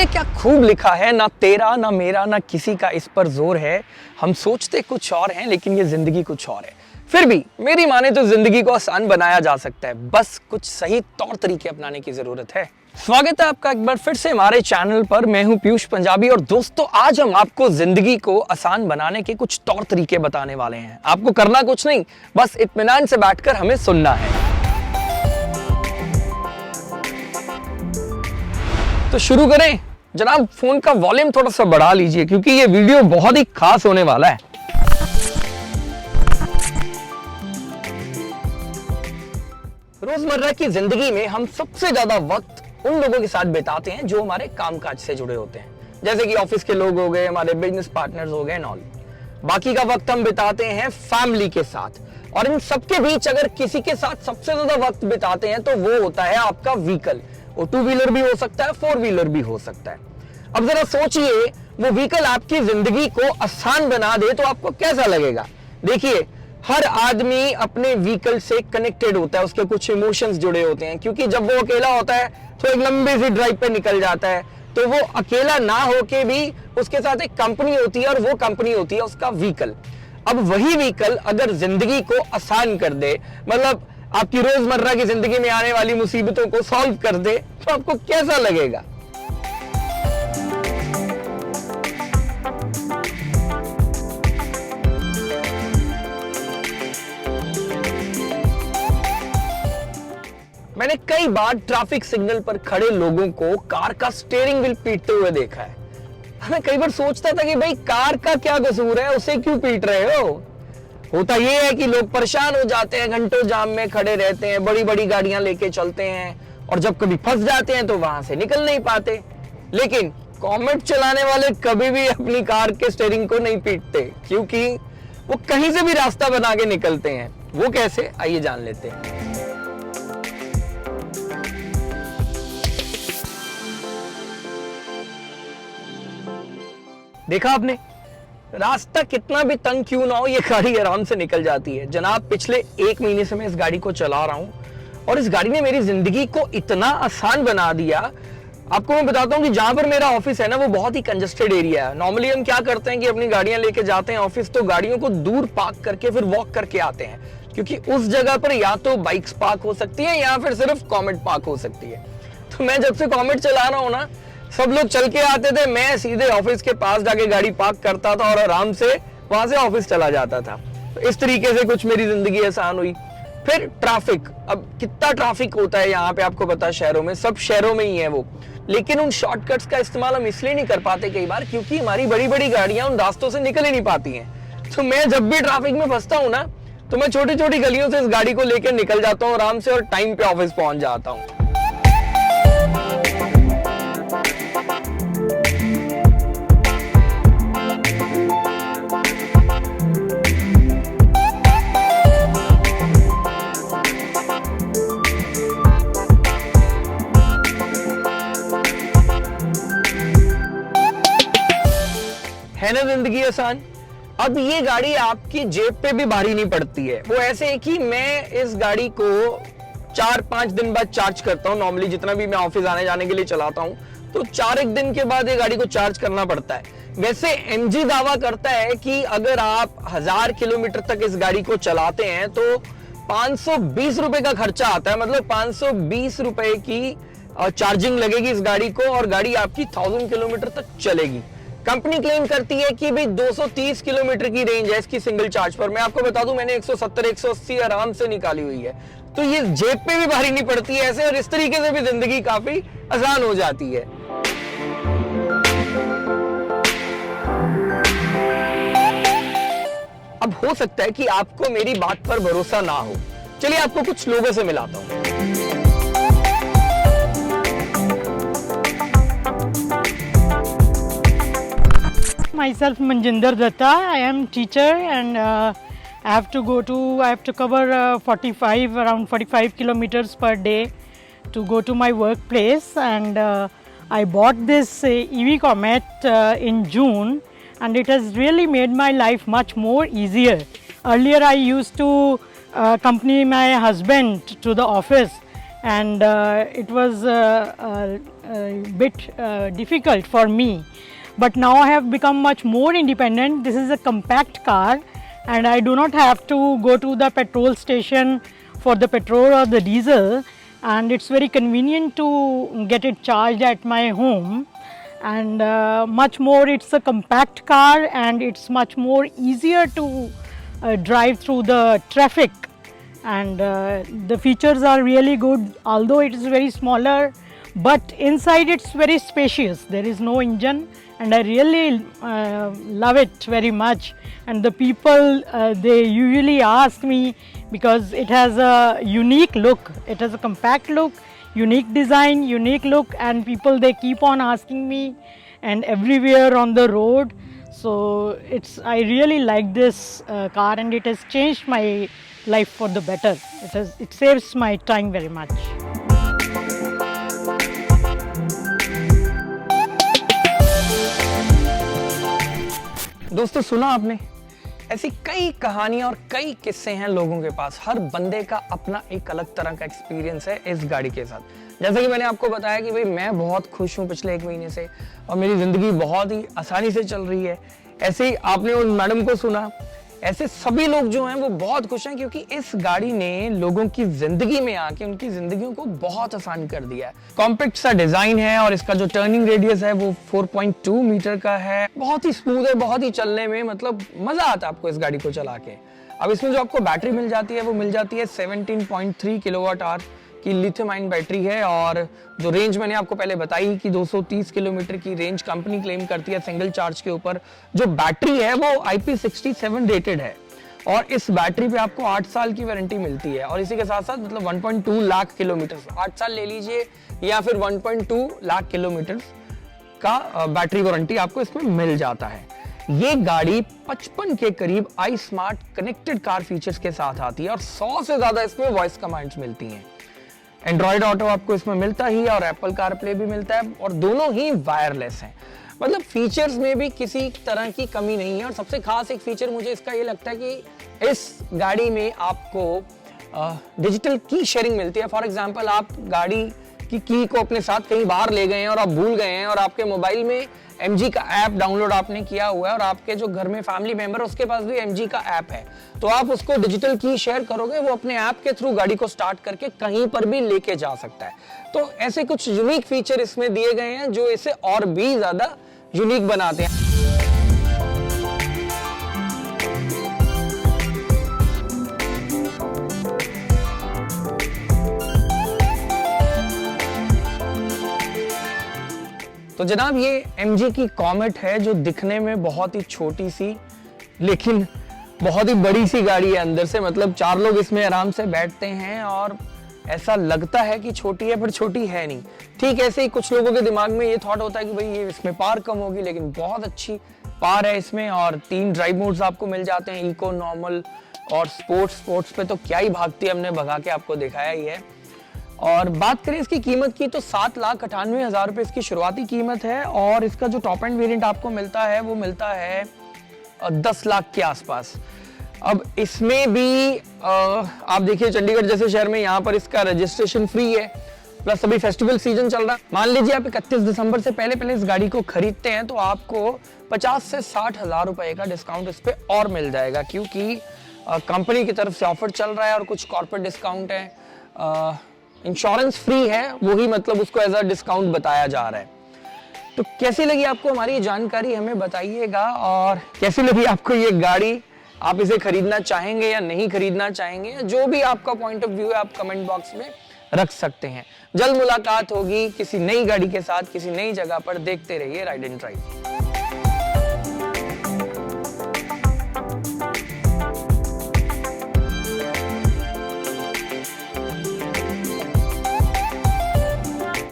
क्या खूब लिखा है, ना तेरा ना मेरा ना किसी का इस पर जोर है। हम सोचते कुछ और हैं लेकिन ये जिंदगी कुछ और है। फिर भी मेरी माने तो जिंदगी को आसान बनाया जा सकता है, बस कुछ सही तौर तरीके अपनाने की जरूरत है। स्वागत है आपका एक बार फिर से हमारे चैनल पर। मैं हूं पीयूष पंजाबी और दोस्तों आज हम आपको जिंदगी को आसान बनाने के कुछ तौर तरीके बताने वाले हैं। आपको करना कुछ नहीं, बस इत्मीनान से बैठकर हमें सुनना है। तो शुरू करें। जनाब फोन का वॉल्यूम थोड़ा सा बढ़ा लीजिए क्योंकि ये वीडियो बहुत ही खास होने वाला है। रोजमर्रा की जिंदगी में हम सबसे ज्यादा वक्त उन लोगों के साथ बिताते हैं जो हमारे कामकाज से जुड़े होते हैं, जैसे कि ऑफिस के लोग हो गए, हमारे बिजनेस पार्टनर्स हो गए एंड ऑल। बाकी का वक्त हम बिताते हैं फैमिली के साथ, और इन सबके बीच अगर किसी के साथ सबसे ज्यादा वक्त बिताते हैं तो वो होता है आपका व्हीकल। वो टू व्हीलर भी हो सकता है, फोर व्हीलर भी हो सकता है। अब जरा सोचिए, वो व्हीकल आपकी जिंदगी को आसान बना दे तो आपको कैसा लगेगा। देखिए, हर आदमी अपने व्हीकल से कनेक्टेड होता है, उसके कुछ इमोशंस जुड़े होते हैं, क्योंकि जब वो अकेला होता है तो एक लंबी सी ड्राइव पे निकल जाता है, तो वो अकेला ना होके भी उसके साथ एक कंपनी होती है और वो कंपनी होती है उसका व्हीकल। अब वही व्हीकल अगर जिंदगी को आसान कर दे, मतलब आपकी रोजमर्रा की जिंदगी में आने वाली मुसीबतों को सॉल्व कर दे, तो आपको कैसा लगेगा। मैंने कई बार ट्रैफिक सिग्नल पर खड़े लोगों को कार का स्टीयरिंग व्हील पीटते हुए देखा है। मैं कई बार सोचता था कि भाई कार का क्या कसूर है, उसे क्यों पीट रहे हो। होता यह है कि लोग परेशान हो जाते हैं, घंटों जाम में खड़े रहते हैं, बड़ी बड़ी गाड़ियां लेके चलते हैं और जब कभी फंस जाते हैं तो वहां से निकल नहीं पाते। लेकिन कॉमेट चलाने वाले कभी भी अपनी कार के स्टीयरिंग को नहीं पीटते, क्योंकि वो कहीं से भी रास्ता बना के निकलते हैं। वो कैसे, आइए जान लेते हैं। देखा आपने, रास्ता कितना भी तंग क्यों ना हो, ये गाड़ी आराम से निकल जाती है। जनाब पिछले 1 महीने से मैं इस गाड़ी को चला रहा हूं और इस गाड़ी ने मेरी जिंदगी को इतना आसान बना दिया। आपको मैं बताता हूं कि जहां पर मेरा ऑफिस है ना, वो बहुत ही कंजेस्टेड एरिया है। नॉर्मली हम क्या करते हैं कि अपनी गाड़ियां लेके जाते हैं ऑफिस, तो गाड़ियों को दूर पार्क करके फिर वॉक करके आते हैं, क्योंकि उस जगह पर या तो बाइक्स पार्क हो सकती है या फिर सिर्फ कॉमेट पार्क हो सकती है। तो मैं जब से कॉमेट चला रहा हूं ना, सब लोग चल के आते थे, मैं सीधे ऑफिस के पास जाके गाड़ी पार्क करता था और आराम से वहां से ऑफिस चला जाता था। तो इस तरीके से कुछ मेरी जिंदगी आसान हुई। फिर ट्रैफिक, अब कितना ट्रैफिक होता है यहाँ पे, आपको पता है शहरों में, सब शहरों में ही है वो। लेकिन उन शॉर्टकट्स का इस्तेमाल हम इसलिए नहीं कर पाते कई बार, क्योंकि हमारी बड़ी बड़ी गाड़ियां उन रास्तों से निकल ही नहीं पाती हैं। तो मैं जब भी ट्रैफिक में फंसता हूँ ना, तो मैं छोटी छोटी गलियों से इस गाड़ी को लेकर निकल जाता हूँ आराम से और टाइम पे ऑफिस पहुंच जाता हूँ। है ना जिंदगी आसान। अब ये गाड़ी आपकी जेब पे भी भारी नहीं पड़ती है। वो ऐसे है कि मैं इस गाड़ी को 4-5 दिन बाद चार्ज करता हूँ। नॉर्मली जितना भी मैं ऑफिस आने जाने के लिए चलाता हूँ, तो 4-1 दिन के बाद ये गाड़ी को चार्ज करना पड़ता है। वैसे एमजी दावा करता है कि अगर आप 1000 किलोमीटर तक इस गाड़ी को चलाते हैं तो 520 रुपए का खर्चा आता है, मतलब 520 रुपए की चार्जिंग लगेगी इस गाड़ी को और गाड़ी आपकी 1000 किलोमीटर तक चलेगी। कंपनी क्लेम करती है कि भाई 230 किलोमीटर की रेंज है इसकी सिंगल चार्ज पर। मैं आपको बता दूं, मैंने 170-180 आराम से निकाली हुई है। तो ये जेब पे भी भारी नहीं पड़ती है ऐसे, और इस तरीके से भी जिंदगी काफी आसान हो जाती है। अब हो सकता है कि आपको मेरी बात पर भरोसा ना हो, चलिए आपको कुछ लोगों से मिलाता हूं। Myself Manjinder Datta. I am teacher and I have to cover around 45 kilometers per day to go to my workplace, and I bought this EV Comet in June, and it has really made my life much more easier. Earlier I used to accompany my husband to the office, and it was bit difficult for me. But now I have become much more independent. This is a compact car and I do not have to go to the petrol station for the petrol or the diesel, and it's very convenient to get it charged at my home. And much more, it's a compact car and it's much more easier to drive through the traffic, and the features are really good, although it is very smaller, but inside it's very spacious. There is no engine and I really love it very much. And the people they usually ask me, because it has a unique look, it has a compact look, unique design, unique look, and people they keep on asking me and everywhere on the road. So I really like this car and it has changed my life for the better. It saves my time very much. दोस्तों सुना आपने, ऐसी कई कहानियां और कई किस्से हैं लोगों के पास। हर बंदे का अपना एक अलग तरह का एक्सपीरियंस है इस गाड़ी के साथ। जैसे कि मैंने आपको बताया कि भाई मैं बहुत खुश हूं पिछले 1 महीने से और मेरी जिंदगी बहुत ही आसानी से चल रही है। ऐसे ही आपने उन मैडम को सुना, ऐसे सभी लोग जो हैं वो बहुत खुश हैं क्योंकि इस गाड़ी ने लोगों की जिंदगी में आके उनकी जिंदगियों को बहुत आसान कर दिया है। कॉम्पैक्ट सा डिजाइन है और इसका जो टर्निंग रेडियस है वो 4.2 मीटर का है। बहुत ही स्मूथ है, बहुत ही चलने में मतलब मजा आता है आपको इस गाड़ी को चला के। अब इसमें जो आपको बैटरी मिल जाती है वो मिल जाती है 17.3 किलोवाट आवर की लिथियम आयन बैटरी है, और जो रेंज मैंने आपको पहले बताई कि 230 किलोमीटर की रेंज कंपनी क्लेम करती है सिंगल चार्ज के ऊपर। जो बैटरी है वो IP67 रेटेड है और इस बैटरी पे आपको 8 साल की वारंटी मिलती है, और इसी के साथ साथ मतलब 1.2 लाख किलोमीटर, 8 साल ले लीजिए या फिर 1.2 लाख किलोमीटर का बैटरी वारंटी आपको इसमें मिल जाता है। ये गाड़ी 55 के करीब आई स्मार्ट कनेक्टेड कार फीचर्स के साथ आती है और 100 से ज्यादा इसमें वॉइस कमांड्स मिलती हैं। एंड्रॉइड ऑटो आपको इसमें मिलता ही है और एप्पल कारप्ले भी मिलता है, और दोनों ही वायरलेस हैं। मतलब फीचर्स में भी किसी तरह की कमी नहीं है। और सबसे खास एक फीचर मुझे इसका ये लगता है कि इस गाड़ी में आपको डिजिटल की शेयरिंग मिलती है। फॉर एग्जांपल आप गाड़ी की की को अपने साथ कहीं बाहर ले गए हैं और आप भूल गए हैं और आपके मोबाइल में MG का ऐप डाउनलोड आपने किया हुआ है और आपके जो घर में फैमिली मेंबर उसके पास भी MG का ऐप है, तो आप उसको डिजिटल की शेयर करोगे, वो अपने ऐप के थ्रू गाड़ी को स्टार्ट करके कहीं पर भी लेके जा सकता है। तो ऐसे कुछ यूनिक फीचर इसमें दिए गए हैं जो इसे और भी ज्यादा यूनिक बनाते हैं। तो जनाब ये MG की कॉमेट है जो दिखने में बहुत ही छोटी सी लेकिन बहुत ही बड़ी सी गाड़ी है अंदर से। मतलब 4 लोग इसमें आराम से बैठते हैं और ऐसा लगता है कि छोटी है पर छोटी है नहीं। ठीक ऐसे ही कुछ लोगों के दिमाग में ये थॉट होता है कि भाई ये इसमें पावर कम होगी, लेकिन बहुत अच्छी पावर है इसमें और 3 ड्राइव मोड्स आपको मिल जाते हैं, इको, नॉर्मल और स्पोर्ट्स पे तो क्या ही भागती है, हमने भगा के आपको दिखाया ही है। और बात करें इसकी कीमत की तो 7,98,000 रुपए इसकी शुरुआती कीमत है, और इसका जो टॉप एंड वेरिएंट आपको मिलता है वो मिलता है 10 लाख के आसपास। अब इसमें भी आप देखिए चंडीगढ़ जैसे शहर में यहाँ पर इसका रजिस्ट्रेशन फ्री है, प्लस अभी फेस्टिवल सीजन चल रहा है। मान लीजिए आप 31 दिसंबर से पहले इस गाड़ी को खरीदते हैं तो आपको 50 से 60,000 रुपए का डिस्काउंट इस पे और मिल जाएगा, क्योंकि कंपनी की तरफ से ऑफर चल रहा है और कुछ कॉर्पोरेट डिस्काउंट है। इंश्योरेंस फ्री है, वही मतलब उसको एज अ डिस्काउंट बताया जा रहा है। तो कैसी लगी आपको हमारी जानकारी हमें बताइएगा, और कैसी लगी आपको ये गाड़ी, आप इसे खरीदना चाहेंगे या नहीं खरीदना चाहेंगे, जो भी आपका पॉइंट ऑफ व्यू है आप कमेंट बॉक्स में रख सकते हैं। जल्द मुलाकात होगी किसी नई गाड़ी के साथ किसी नई जगह पर। देखते रहिए राइड एंड ड्राइव।